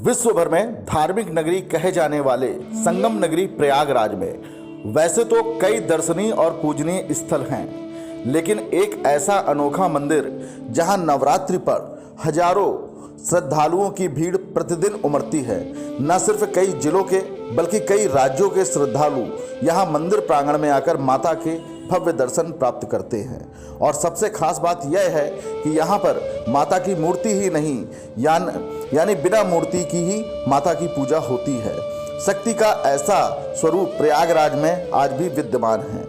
विश्व भर में धार्मिक नगरी कहे जाने वाले संगम नगरी प्रयागराज में वैसे तो कई दर्शनीय और पूजनीय स्थल हैं, लेकिन एक ऐसा अनोखा मंदिर जहां नवरात्रि पर हजारों श्रद्धालुओं की भीड़ प्रतिदिन उमड़ती है। न सिर्फ कई जिलों के बल्कि कई राज्यों के श्रद्धालु यहां मंदिर प्रांगण में आकर माता के भव्य दर्शन प्राप्त करते हैं। और सबसे खास बात यह है कि यहाँ पर माता की मूर्ति ही नहीं यानी बिना मूर्ति की ही माता की पूजा होती है। शक्ति का ऐसा स्वरूप प्रयागराज में आज भी विद्यमान है।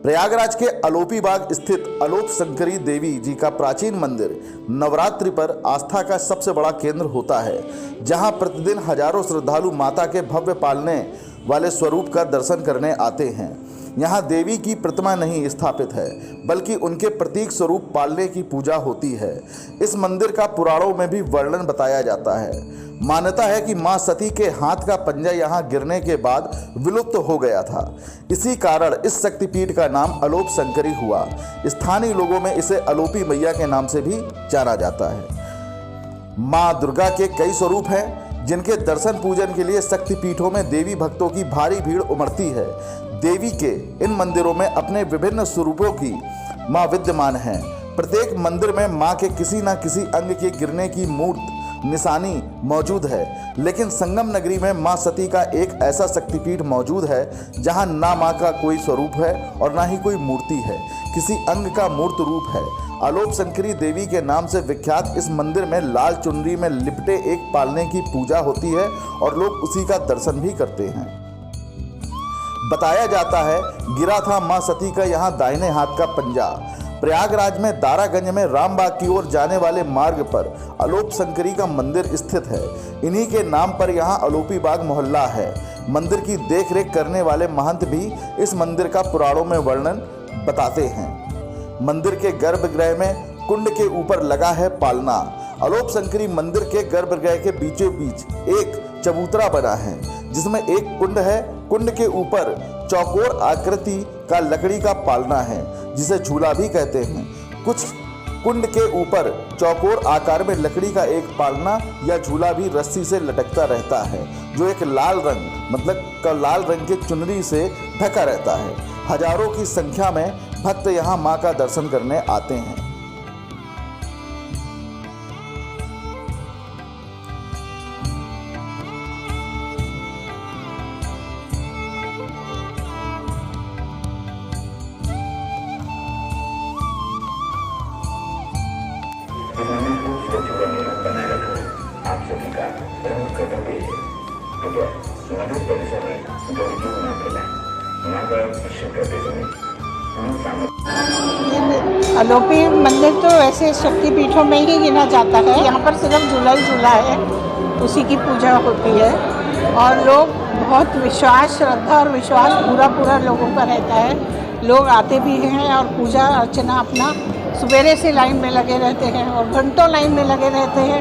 प्रयागराज के अलोपी बाग स्थित अलोप शंकरी देवी जी का प्राचीन मंदिर नवरात्रि पर आस्था का सबसे बड़ा केंद्र होता है, जहां प्रतिदिन हजारों श्रद्धालु माता के भव्य पालने वाले स्वरूप का दर्शन करने आते हैं। यहाँ देवी की प्रतिमा नहीं स्थापित है, बल्कि उनके प्रतीक स्वरूप पालने की पूजा होती है। इस मंदिर का पुराणों में भी वर्णन बताया जाता है। मान्यता है कि मां सती के हाथ का पंजा यहाँ गिरने के बाद विलुप्त हो गया था। इसी कारण इस शक्तिपीठ का नाम अलोप शंकरी हुआ। स्थानीय लोगों में इसे अलोपी मैया के नाम से भी जाना जाता है। मां दुर्गा के कई स्वरूप हैं, जिनके दर्शन पूजन के लिए शक्तिपीठों में देवी भक्तों की भारी भीड़ उमड़ती है। देवी के इन मंदिरों में अपने विभिन्न स्वरूपों की मां विद्यमान हैं। प्रत्येक मंदिर में मां के किसी न किसी अंग के गिरने की मूर्त निशानी मौजूद है, लेकिन संगम नगरी में मां सती का एक ऐसा शक्तिपीठ मौजूद है जहां ना मां का कोई स्वरूप है और ना ही कोई मूर्ति है, किसी अंग का मूर्त रूप है। अलोप शंकरी देवी के नाम से विख्यात इस मंदिर में लाल चुनरी में लिपटे एक पालने की पूजा होती है और लोग उसी का दर्शन भी करते हैं। बताया जाता है गिरा था मां सती का यहाँ दाहिने हाथ का पंजा। प्रयागराज में दारागंज में रामबाग की ओर जाने वाले मार्ग पर अलोप शंकरी का मंदिर स्थित है। इन्हीं के नाम पर यहाँ अलोपी बाग मोहल्ला है। मंदिर की देखरेख करने वाले महंत भी इस मंदिर का पुराणों में वर्णन बताते हैं। मंदिर के गर्भगृह में कुंड के ऊपर लगा है पालना। अलोप शंकरी मंदिर के गर्भगृह के बीचों बीच एक चबूतरा बना है, जिसमें एक कुंड है। कुंड के ऊपर चौकोर आकृति का लकड़ी का पालना है, जिसे झूला भी कहते हैं। कुछ कुंड के ऊपर चौकोर आकार में लकड़ी का एक पालना या झूला भी रस्सी से लटकता रहता है, जो एक लाल रंग के चुनरी से ढका रहता है। हजारों की संख्या में भक्त यहाँ मां का दर्शन करने आते हैं। बनाए रखो, आप सभी का प्रमुख कर्तव्य है। मंदिर परिसर में गंदगी न फैलाएं। मां का दर्शन करते समय अलोपी मंदिर तो वैसे शक्तिपीठों में ही गिना जाता है। यहाँ पर सिर्फ झूला ही झूला है, उसी की पूजा होती है और लोग बहुत विश्वास, श्रद्धा और विश्वास पूरा लोगों का रहता है। लोग आते भी हैं और पूजा अर्चना अपना सवेरे से लाइन में लगे रहते हैं और घंटों लाइन में लगे रहते हैं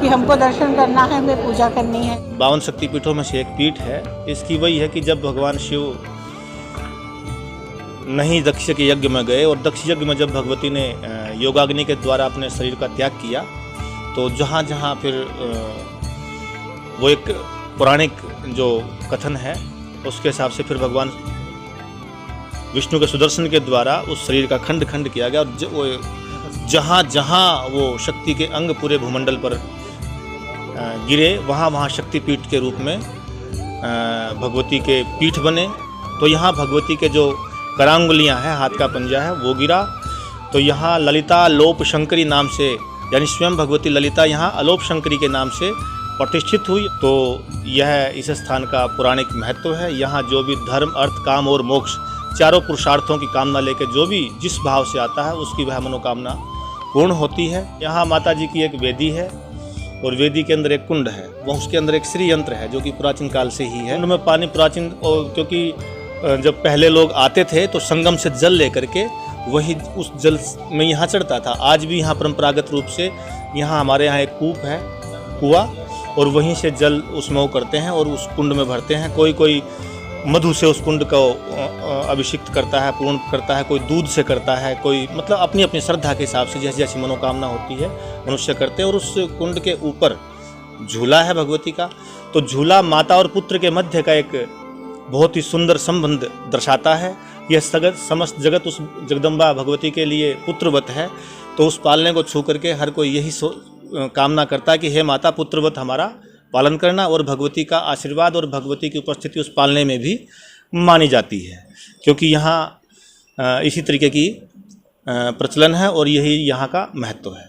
कि हमको दर्शन करना है, हमें पूजा करनी है। 52 शक्तिपीठों में से एक पीठ है। इसकी वही है कि जब भगवान शिव नहीं दक्ष के यज्ञ में गए और दक्ष यज्ञ में जब भगवती ने योगाग्नि के द्वारा अपने शरीर का त्याग किया, तो जहाँ जहाँ फिर वो एक पौराणिक जो कथन है उसके हिसाब से फिर भगवान विष्णु के सुदर्शन के द्वारा उस शरीर का खंड खंड किया गया और जहाँ जहाँ वो शक्ति के अंग पूरे भूमंडल पर गिरे, वहाँ वहाँ शक्तिपीठ के रूप में भगवती के पीठ बने। तो यहाँ भगवती के जो करांगुलियाँ हैं, हाथ का पंजा है, वो गिरा। तो यहाँ ललिता अलोप शंकरी नाम से, यानी स्वयं भगवती ललिता यहाँ अलोप शंकरी के नाम से प्रतिष्ठित हुई। तो यह इस स्थान का पौराणिक महत्व है। यहाँ जो भी धर्म, अर्थ, काम और मोक्ष चारों पुरुषार्थों की कामना लेकर जो भी जिस भाव से आता है, उसकी वह मनोकामना पूर्ण होती है। यहाँ माता जी की एक वेदी है और वेदी के अंदर एक कुंड है, वो उसके अंदर एक श्री यंत्र है जो कि प्राचीन काल से ही है। कुंड में पानी प्राचीन, और क्योंकि जब पहले लोग आते थे तो संगम से जल लेकर के वही उस जल में यहाँ चढ़ता था। आज भी यहाँ परंपरागत रूप से यहाँ हमारे यहाँ एक कूप है, कुआं, और वहीं से जल उसमें वो करते हैं और उस कुंड में भरते हैं। कोई मधु से उस कुंड को अभिषिक्त करता है, पूर्ण करता है, कोई दूध से करता है, कोई मतलब अपनी अपनी श्रद्धा के हिसाब से जैसी जैसी मनोकामना होती है मनुष्य करते हैं। और उस कुंड के ऊपर झूला है भगवती का। तो झूला माता और पुत्र के मध्य का एक बहुत ही सुंदर संबंध दर्शाता है। यह समस्त जगत उस जगदम्बा भगवती के लिए पुत्रवत है। तो उस पालने को छू करके हर कोई यही कामना करता है कि हे माता पुत्रवत हमारा पालन करना, और भगवती का आशीर्वाद और भगवती की उपस्थिति उस पालने में भी मानी जाती है, क्योंकि यहाँ इसी तरीके की प्रचलन है और यही यहाँ का महत्व है।